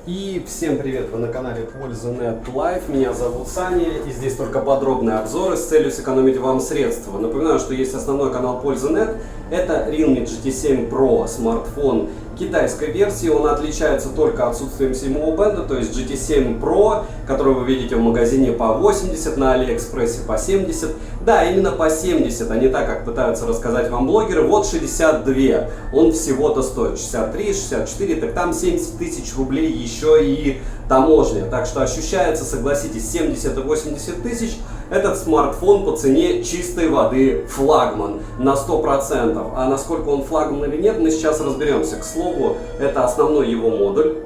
И всем привет, вы на канале Польза.нет Live, меня зовут Саня, и здесь только подробные обзоры с целью сэкономить вам средства. Напоминаю, что есть основной канал Польза.нет, это Realme GT7 Pro, смартфон китайской версии, он отличается только отсутствием седьмого бенда, то есть GT7 Pro, который вы видите в магазине по 80, на Алиэкспрессе по 70, да, именно по 70, а не так, как пытаются рассказать вам блогеры, вот 62, он всего-то стоит 63, 64, так там 70 тысяч рублей еще и таможня, так что ощущается, согласитесь, 70 и 80 тысяч, этот смартфон по цене чистой воды флагман на 100%, а насколько он флагман или нет, мы сейчас разберемся. К слову, это основной его модуль.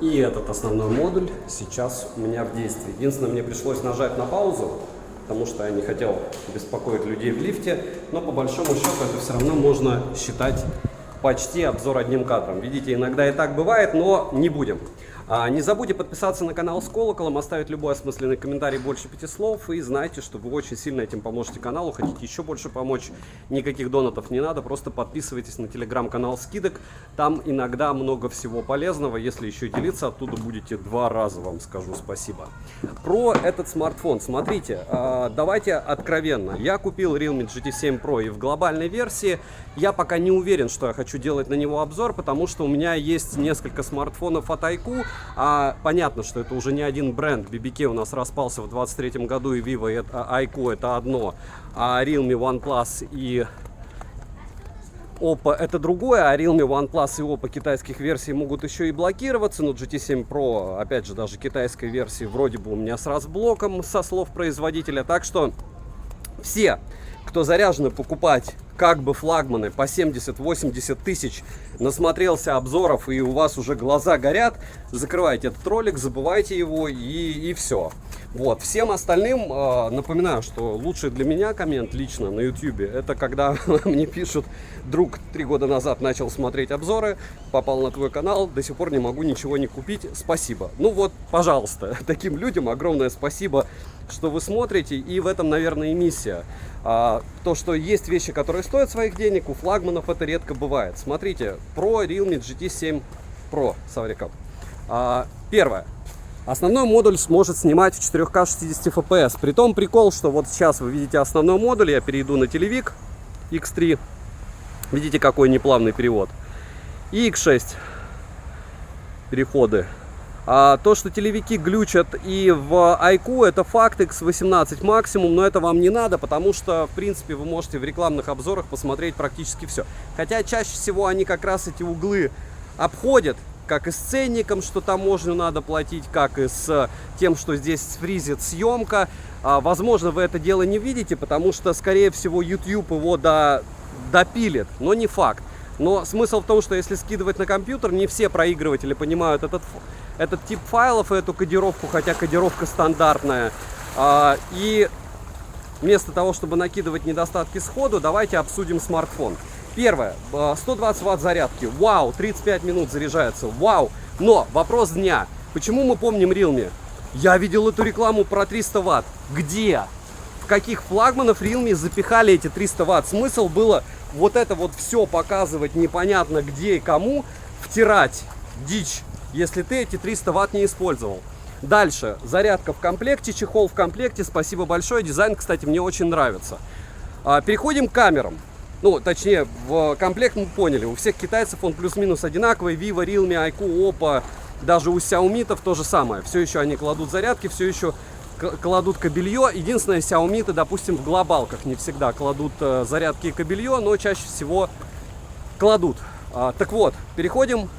И этот основной модуль сейчас у меня в действии. Единственное, мне пришлось нажать на паузу, потому что я не хотел беспокоить людей в лифте, но по большому счету это все равно можно считать почти обзор одним кадром. Видите, иногда и так бывает, но не будем. Не забудьте подписаться на канал с колоколом, оставить любой осмысленный комментарий больше 5 слов. И знайте, что вы очень сильно этим поможете каналу. Хотите еще больше помочь, никаких донатов не надо. Просто подписывайтесь на телеграм-канал скидок. Там иногда много всего полезного. Если еще делиться, оттуда будете 2 раза, вам скажу спасибо. Про этот смартфон. Смотрите, давайте откровенно. Я купил Realme GT7 Pro и в глобальной версии. Я пока не уверен, что я хочу делать на него обзор, потому что у меня есть несколько смартфонов от iQOO. Понятно, что это уже не один бренд. BBK у нас распался в 2023 году, и Vivo, и iQOO это одно, а Realme, OnePlus и Oppo это другое, а Realme, OnePlus и Oppo китайских версий могут еще и блокироваться, но GT7 Pro, опять же, даже китайской версии вроде бы у меня с разбблоком, со слов производителя, так что все, кто заряжены покупать как бы флагманы по 70-80 тысяч, насмотрелся обзоров и у вас уже глаза горят, закрывайте этот ролик, забывайте его и все. Вот. Всем остальным напоминаю, что лучший для меня коммент лично на YouTube это когда мне пишут: друг 3 года назад начал смотреть обзоры, попал на твой канал, до сих пор не могу ничего не купить, спасибо. Ну вот, пожалуйста, таким людям огромное спасибо, что вы смотрите, и в этом, наверное, и миссия. То, что есть вещи, которые стоят своих денег, у флагманов это редко бывает. Смотрите, про Realme GT7 Pro, савриков. Первое. Основной модуль сможет снимать в 4К 60 FPS. Притом прикол, что вот сейчас вы видите основной модуль, я перейду на телевик X3. Видите, какой неплавный перевод. И X6 переходы. То, что телевики глючат и в iQOO, это факт, X18 максимум, но это вам не надо, потому что, в принципе, вы можете в рекламных обзорах посмотреть практически все. Хотя чаще всего они как раз эти углы обходят, как и с ценником, что таможню надо платить, как и с тем, что здесь фризит съемка. Возможно, вы это дело не видите, потому что, скорее всего, YouTube его допилит, но не факт. Но смысл в том, что если скидывать на компьютер, не все проигрыватели понимают этот тип файлов и эту кодировку, хотя кодировка стандартная. И вместо того, чтобы накидывать недостатки сходу, давайте обсудим смартфон. Первое, 120 Вт зарядки, вау, 35 минут заряжается, вау. Но вопрос дня, почему мы помним Realme? Я видел эту рекламу про 300 Вт, где? В каких флагманов Realme запихали эти 300 Вт? Смысл было вот это вот все показывать непонятно где и кому, втирать дичь, если ты эти 300 Вт не использовал. Дальше, зарядка в комплекте, чехол в комплекте, спасибо большое, дизайн, кстати, мне очень нравится. Переходим к камерам. Ну, точнее, в комплект мы поняли, у всех китайцев он плюс-минус одинаковый, Vivo, Realme, iQOO, Oppo, даже у Xiaomi то же самое. Все еще они кладут зарядки, все еще кладут кабелье. Единственное, Xiaomi, допустим, в глобалках не всегда кладут зарядки и кабелье, но чаще всего кладут. Так вот, переходим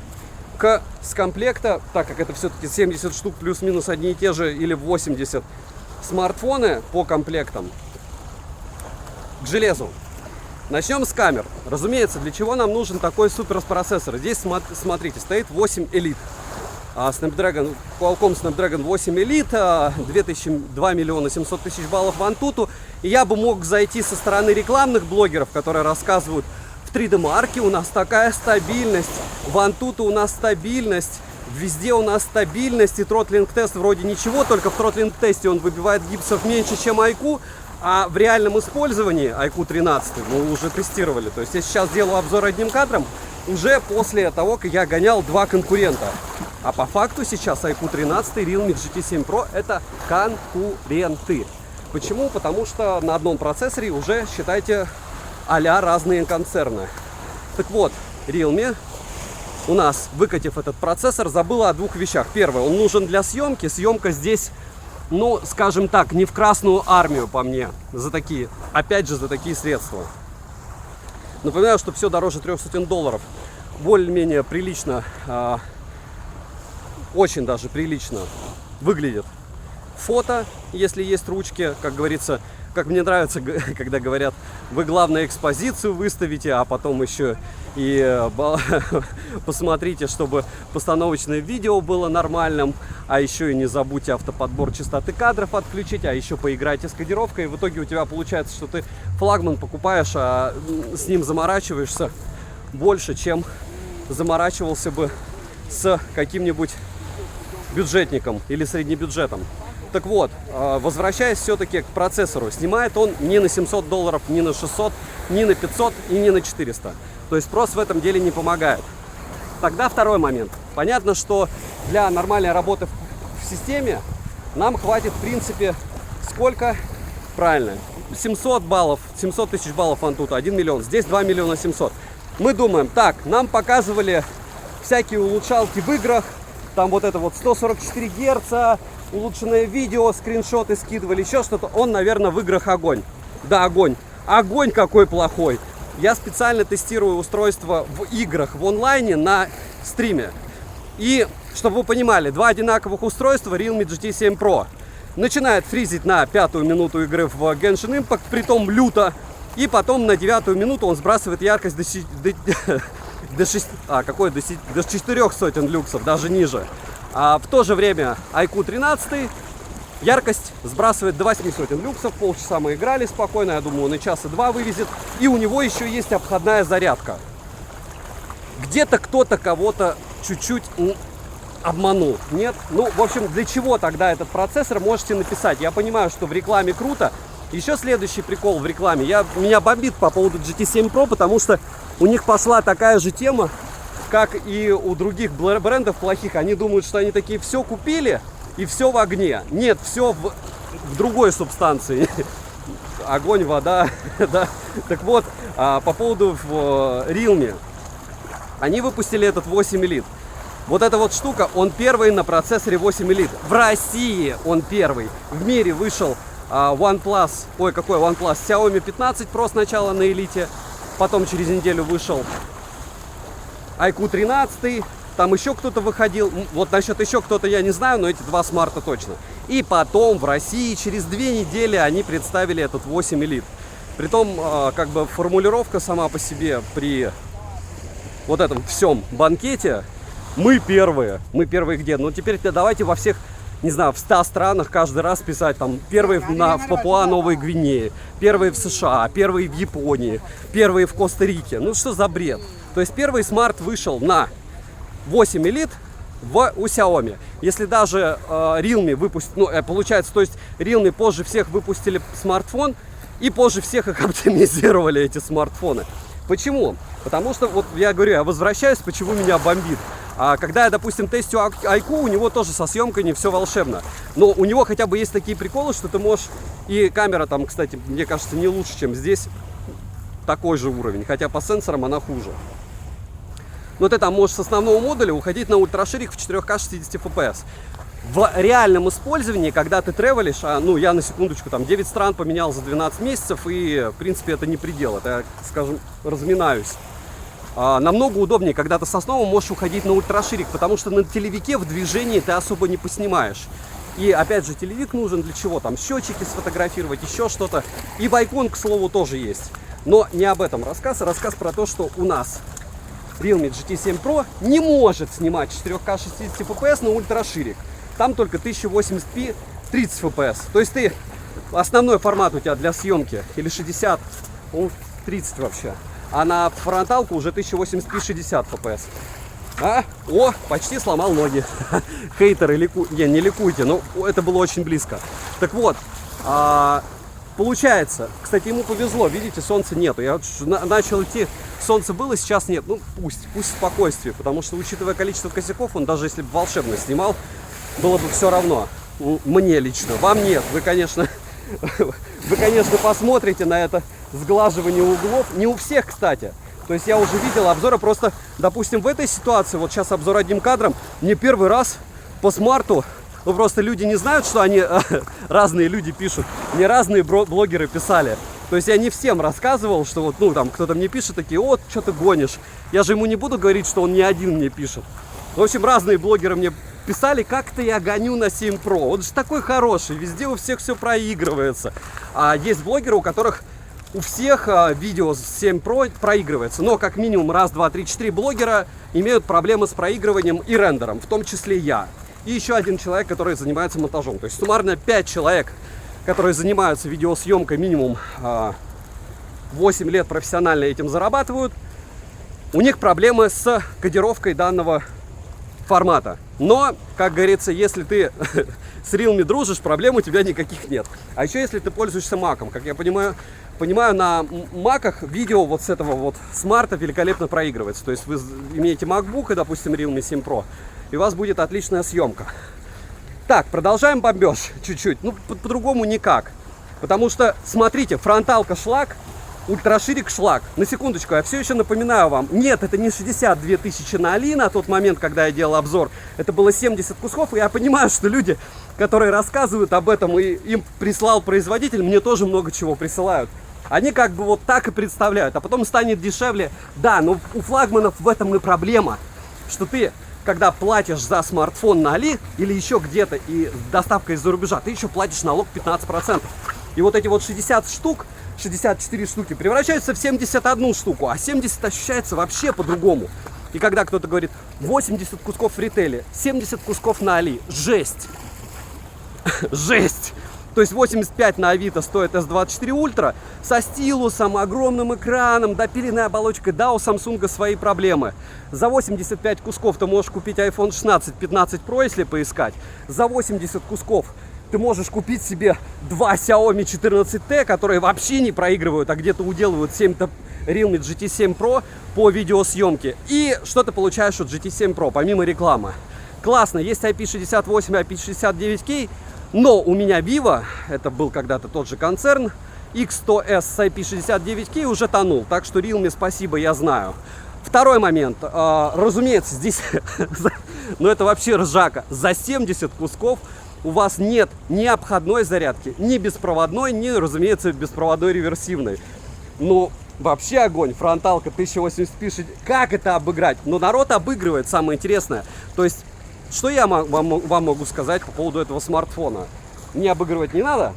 с комплекта, так как это все-таки 70 штук плюс-минус одни и те же, или 80 смартфоны по комплектам, к железу. Начнем с камер. Разумеется, для чего нам нужен такой суперпроцессор? Здесь, смотрите, стоит 8 Elite. Qualcomm Snapdragon 8 Elite, 2 миллиона 700 тысяч баллов в Antutu. И я бы мог зайти со стороны рекламных блогеров, которые рассказывают: в 3D Mark у нас такая стабильность, в Antutu у нас стабильность, везде у нас стабильность, и тротлинг-тест вроде ничего, только в тротлинг-тесте он выбивает гипсов меньше, чем iQOO. А в реальном использовании iQOO 13 мы уже тестировали. То есть я сейчас делаю обзор одним кадром, уже после того, как я гонял два конкурента. А по факту сейчас iQOO 13 и Realme GT7 Pro это конкуренты. Почему? Потому что на одном процессоре уже, считайте, а-ля разные концерны. Так вот, Realme у нас, выкатив этот процессор, забыла о двух вещах. Первое, он нужен для съемки. Съемка здесь, ну, скажем так, не в Красную Армию, по мне, за такие, опять же, за такие средства. Напоминаю, что все дороже $300. Более-менее прилично, очень даже прилично выглядит фото, если есть ручки, как говорится. Как мне нравится, когда говорят, вы главное экспозицию выставите, а потом еще и посмотрите, чтобы постановочное видео было нормальным, а еще и не забудьте автоподбор частоты кадров отключить, а еще поиграйте с кодировкой, и в итоге у тебя получается, что ты флагман покупаешь, а с ним заморачиваешься больше, чем заморачивался бы с каким-нибудь бюджетником или среднебюджетом. Так вот, возвращаясь все-таки к процессору, снимает он не на $700, не на 600, не на 500 и не на 400. То есть спрос в этом деле не помогает. Тогда второй момент. Понятно, что для нормальной работы в системе нам хватит, в принципе, сколько? Правильно, 700 баллов, 700 тысяч баллов Antutu, 1 миллион. Здесь 2 миллиона 700. Мы думаем, так, нам показывали всякие улучшалки в играх, там вот это вот 144 Гц, улучшенное видео, скриншоты скидывали, еще что-то. Он, наверное, в играх огонь. Да, огонь. Огонь какой плохой. Я специально тестирую устройство в играх, в онлайне, на стриме. И, чтобы вы понимали, два одинаковых устройства Realme GT7 Pro. Начинает фризить на 5-ю минуту игры в Genshin Impact, притом люто. И потом на 9-ю минуту он сбрасывает яркость до 400 люксов, даже ниже. А в то же время iQOO 13 яркость сбрасывает до 800 люксов. Полчаса мы играли спокойно, я думаю, он и час, и два вывезет. И у него еще есть обходная зарядка. Где-то кто-то кого-то чуть-чуть обманул. Нет? Ну, в общем, для чего тогда этот процессор, можете написать. Я понимаю, что в рекламе круто. Еще следующий прикол в рекламе. Меня бомбит по поводу GT7 Pro, потому что у них пошла такая же тема, как и у других брендов плохих. Они думают, что они такие все купили и все в огне. Нет, все в другой субстанции. Огонь, вода. Да. Так вот, по поводу Realme. Они выпустили этот 8 Elite. Вот эта вот штука, он первый на процессоре 8 Elite. В России он первый. В мире вышел OnePlus, Xiaomi 15 Pro сначала на Elite. Потом через неделю вышел iQOO 13, там еще кто-то выходил. Вот насчет еще кто-то я не знаю, но эти два смарта точно. И потом в России через 2 недели они представили этот 8 Elite. Притом, как бы формулировка сама по себе при вот этом всем банкете: мы первые где? Ну теперь давайте во всех, не знаю, в 100 странах каждый раз писать там первые в Папуа-Новой Гвинее, первые в США, первые в Японии, первые в Коста-Рике. Ну что за бред? То есть первый смарт вышел на 8 Elite у Xiaomi. Если даже Realme выпустит, ну получается, то есть Realme позже всех выпустили смартфон и позже всех их оптимизировали, эти смартфоны. Почему? Потому что, вот я говорю, я возвращаюсь, почему меня бомбит. Когда я, допустим, тестю iQOO, у него тоже со съемкой не все волшебно. Но у него хотя бы есть такие приколы, что ты можешь... И камера там, кстати, мне кажется, не лучше, чем здесь. Такой же уровень, хотя по сенсорам она хуже. Но ты там можешь с основного модуля уходить на ультраширик в 4К 60 FPS. В реальном использовании, когда ты тревелишь, ну я на секундочку там 9 стран поменял за 12 месяцев, и в принципе это не предел, это я, скажем, разминаюсь. Намного удобнее, когда ты с основы можешь уходить на ультраширик, потому что на телевике в движении ты особо не поснимаешь. И опять же, телевик нужен для чего? Там счетчики сфотографировать, еще что-то. И iQOO, к слову, тоже есть. Но не об этом рассказ, а рассказ про то, что у нас Realme GT7 Pro не может снимать 4К 60 FPS на ультраширик. Там только 1080p 30 FPS. То есть ты, основной формат у тебя для съемки или 60, 30 вообще. А на фронталку уже 1080p 60 FPS. О, почти сломал ноги. Хейтеры, не ликуйте, но это было очень близко. Так вот, получается, кстати, ему повезло, видите, солнца нету. Я начал идти, солнце было, сейчас нет. Ну, пусть спокойствие, потому что, учитывая количество косяков, он даже если бы волшебно снимал, было бы все равно. Мне лично, вам нет. Вы, конечно, посмотрите на это сглаживание углов. Не у всех, кстати. То есть я уже видел обзоры, просто, допустим, в этой ситуации, вот сейчас обзор одним кадром, мне первый раз по смарту, ну просто люди не знают, что они, разные люди пишут, мне разные блогеры писали. То есть я не всем рассказывал, что вот, ну там, кто-то мне пишет, такие, вот, что ты гонишь. Я же ему не буду говорить, что он не один мне пишет. В общем, разные блогеры мне писали, как-то я гоню на 7 Pro. Он же такой хороший, везде у всех все проигрывается. А есть блогеры, у которых у всех видео с 7 Pro проигрывается. Но как минимум раз, два, три, 4 блогера имеют проблемы с проигрыванием и рендером, в том числе я. И еще один человек, который занимается монтажом. То есть суммарно 5 человек, которые занимаются видеосъемкой минимум 8 лет профессионально этим зарабатывают. У них проблемы с кодировкой данного формата. Но, как говорится, если ты с Realme дружишь, проблем у тебя никаких нет. А еще если ты пользуешься Mac'ом, как я понимаю, на Mac'ах видео вот с этого вот смарта великолепно проигрывается. То есть вы имеете MacBook и, допустим, Realme 7 Pro, и у вас будет отличная съемка. Так, продолжаем бомбеж чуть-чуть. Ну, по-другому никак. Потому что, смотрите, фронталка шлак, ультраширик шлак. На секундочку, я все еще напоминаю вам. Нет, это не 62 тысячи на Али на тот момент, когда я делал обзор. Это было 70 кусков. И я понимаю, что люди, которые рассказывают об этом, и им прислал производитель, мне тоже много чего присылают. Они как бы вот так и представляют. А потом станет дешевле. Да, но у флагманов в этом и проблема. Что ты, когда платишь за смартфон на Али или еще где-то и доставка из-за рубежа, ты еще платишь налог 15%. И вот эти вот 60 штук, 64 штуки превращаются в 71 штуку, а 70 ощущается вообще по-другому. И когда кто-то говорит 80 кусков в ритейле, 70 кусков на Али, жесть. Жесть. То есть 85 на Авито стоит S24 Ultra со стилусом, огромным экраном, допиленной оболочкой. Да, у Samsung свои проблемы. За 85 кусков ты можешь купить iPhone 16, 15 Pro, если поискать. За 80 кусков ты можешь купить себе два Xiaomi 14T, которые вообще не проигрывают, а где-то уделывают 7 Realme GT7 Pro по видеосъемке. И что ты получаешь от GT7 Pro, помимо рекламы? Классно, есть IP68, IP69K, но у меня Vivo, это был когда-то тот же концерн, X100S с IP69K уже тонул, так что Realme спасибо, я знаю. Второй момент, разумеется, здесь, ну это вообще ржака, за 70 кусков у вас нет ни обходной зарядки, ни беспроводной, ни, разумеется, беспроводной реверсивной. Ну, вообще огонь, фронталка 1080p, как это обыграть? Но народ обыгрывает, самое интересное. То есть, что я вам могу сказать по поводу этого смартфона? Не обыгрывать не надо.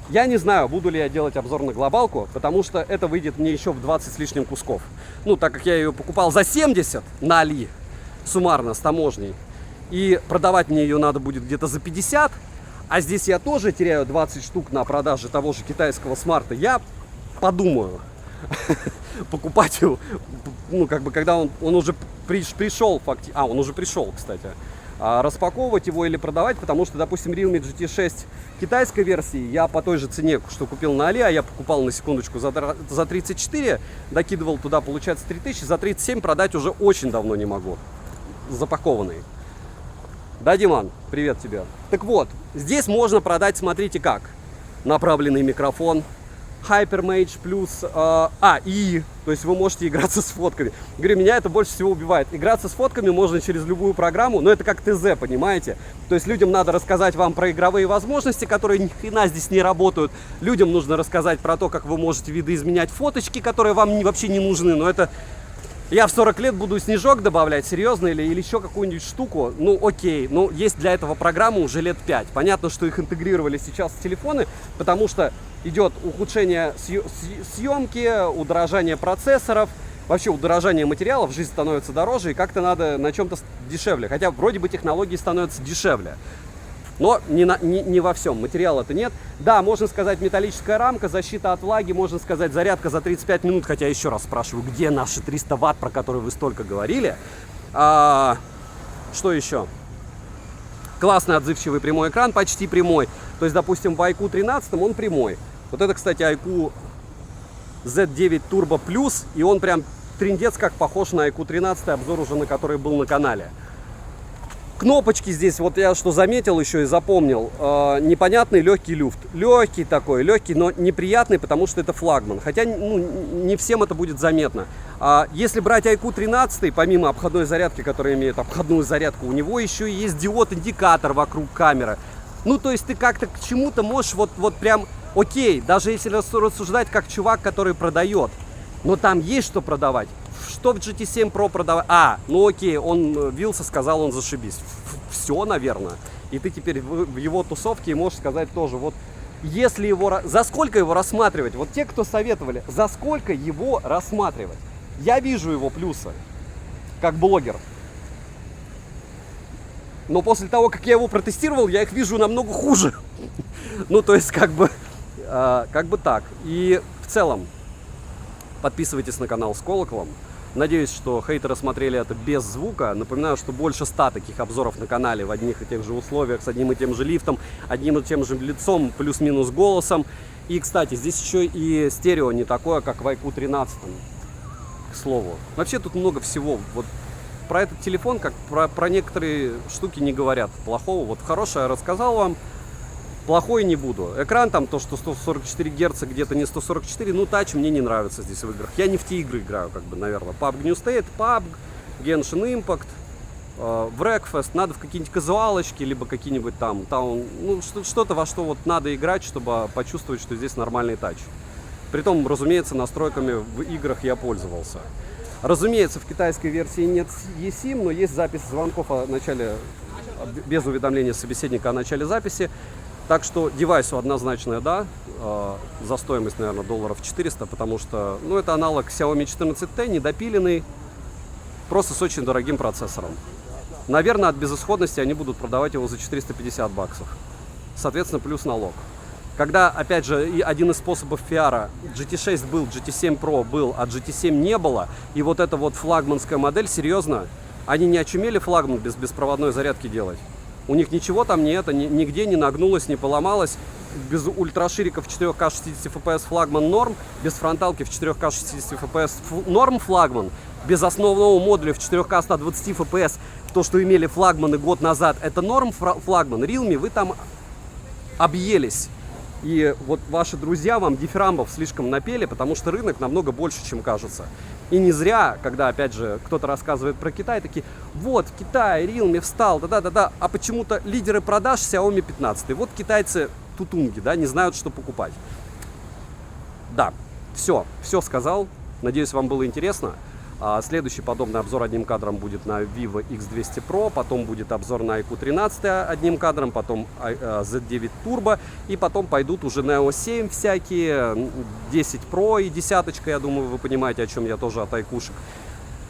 Я не знаю, буду ли я делать обзор на глобалку, потому что это выйдет мне еще в 20 с лишним кусков. Ну, так как я ее покупал за 70 на Али, суммарно, с таможней, и продавать мне ее надо будет где-то за 50, а здесь я тоже теряю 20 штук на продаже того же китайского смарта, я подумаю покупать его, ну, как бы, когда он уже пришел, он уже пришел, кстати, распаковывать его или продавать, потому что, допустим, Realme GT6 китайской версии я по той же цене, что купил на Али, а я покупал, на секундочку, за 34, докидывал туда, получается, 3000, за 37 продать уже очень давно не могу, запакованный. Да, Диман, привет тебе. Так вот, здесь можно продать, смотрите как, направленный микрофон, HyperMage плюс AI, то есть вы можете играться с фотками. Говорю, меня это больше всего убивает. Играться с фотками можно через любую программу, но это как ТЗ, понимаете? То есть людям надо рассказать вам про игровые возможности, которые ни хрена здесь не работают. Людям нужно рассказать про то, как вы можете видоизменять фоточки, которые вам вообще не нужны, но это... Я в 40 лет буду снежок добавлять, серьезно, или еще какую-нибудь штуку, ну окей, ну есть для этого программа уже лет 5. Понятно, что их интегрировали сейчас в телефоны, потому что идет ухудшение съемки, удорожание процессоров, вообще удорожание материалов, жизнь становится дороже, и как-то надо на чем-то дешевле. Хотя вроде бы технологии становятся дешевле. Но не во всем, материала-то нет. Да, можно сказать, металлическая рамка, защита от влаги, можно сказать, зарядка за 35 минут. Хотя еще раз спрашиваю, где наши 300 ватт, про которые вы столько говорили? Что еще? Классный отзывчивый прямой экран, почти прямой. То есть, допустим, в iQOO 13 он прямой. Вот это, кстати, iQOO Z9 Turbo Plus, и он прям трындец как похож на iQOO 13, обзор уже на который был на канале. Кнопочки здесь, вот я что заметил еще и запомнил, непонятный легкий люфт. Легкий такой, легкий, но неприятный, потому что это флагман. Хотя не всем это будет заметно. Если брать iQOO 13, помимо обходной зарядки, которая имеет обходную зарядку, у него еще и есть диод-индикатор вокруг камеры. Ну, то есть ты как-то к чему-то можешь вот прям, окей, даже если рассуждать как чувак, который продает. Но там есть что продавать. Что в GT7 Pro продавать? Ну окей, он вился, сказал, он зашибись. Все, наверное. И ты теперь в его тусовке можешь сказать тоже, вот если его... За сколько его рассматривать? Вот те, кто советовали, за сколько его рассматривать? Я вижу его плюсы, как блогер. Но после того, как я его протестировал, я их вижу намного хуже. Ну, то есть, как бы так. И в целом, подписывайтесь на канал с колоколом. Надеюсь, что хейтеры смотрели это без звука. Напоминаю, что больше 100 таких обзоров на канале в одних и тех же условиях, с одним и тем же лифтом, одним и тем же лицом, плюс-минус голосом. И, кстати, здесь еще и стерео не такое, как в iQOO 13, к слову. Вообще тут много всего. Вот про этот телефон, как про некоторые штуки не говорят плохого. Вот хорошее я рассказал вам. Плохой не буду. Экран там то, что 144 Гц, где-то не 144. Ну, тач мне не нравится здесь в играх. Я не в те игры играю, как бы, наверное. PUBG New State, PUBG, Genshin Impact, Wreckfest. Надо в какие-нибудь казуалочки, либо какие-нибудь там, ну, что-то, во что вот надо играть, чтобы почувствовать, что здесь нормальный тач. Притом, разумеется, настройками в играх я пользовался. Разумеется, в китайской версии нет eSIM, но есть запись звонков о начале, без уведомления собеседника о начале записи. Так что девайсу однозначно да, за стоимость, наверное, $400, потому что, ну, это аналог Xiaomi 14T, недопиленный, просто с очень дорогим процессором. Наверное, от безысходности они будут продавать его за $450. Соответственно, плюс налог. Когда, опять же, один из способов пиара, GT6 был, GT7 Pro был, а GT7 не было, и вот эта вот флагманская модель, серьезно, они не очумели флагман без беспроводной зарядки делать? У них ничего там не нигде не нагнулось, не поломалось. Без ультрашириков в 4К 60 FPS флагман норм, без фронталки в 4К 60 FPS норм флагман, без основного модуля в 4К 120 FPS, то, что имели флагманы год назад, это норм флагман. Realme, вы там объелись. И вот ваши друзья вам дифирамбов слишком напели, потому что рынок намного больше, чем кажется. И не зря, когда, опять же, кто-то рассказывает про Китай, такие, вот, Китай, Realme встал, да-да-да-да, а почему-то лидеры продаж Xiaomi 15. Вот китайцы тутунги, да, не знают, что покупать. Да, все сказал. Надеюсь, вам было интересно. Следующий подобный обзор одним кадром будет на Vivo X200 Pro, потом будет обзор на iQOO 13 одним кадром, потом Z9 Turbo, и потом пойдут уже Neo 7 всякие, 10 Pro и 10, я думаю, вы понимаете, о чем я тоже от iQOOшек.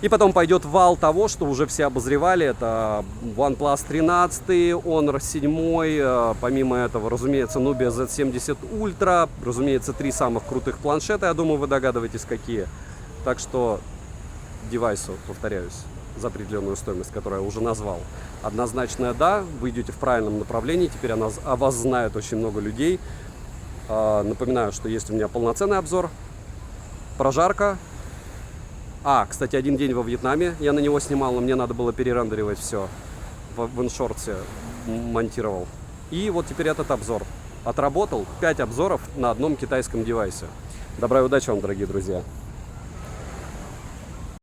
И потом пойдет вал того, что уже все обозревали, это OnePlus 13, Honor 7, помимо этого, разумеется, Nubia Z70 Ultra, разумеется, 3 самых крутых планшета, я думаю, вы догадываетесь, какие. Так что девайсу, повторяюсь, за определенную стоимость, которую я уже назвал, однозначно да, вы идете в правильном направлении, теперь о вас знает очень много людей. Напоминаю, что есть у меня полноценный обзор, прожарка. Кстати, один день во Вьетнаме я на него снимал, но мне надо было перерендеривать все, в иншорте монтировал. И вот теперь этот обзор. Отработал 5 обзоров на одном китайском девайсе. Добра и удачи вам, дорогие друзья!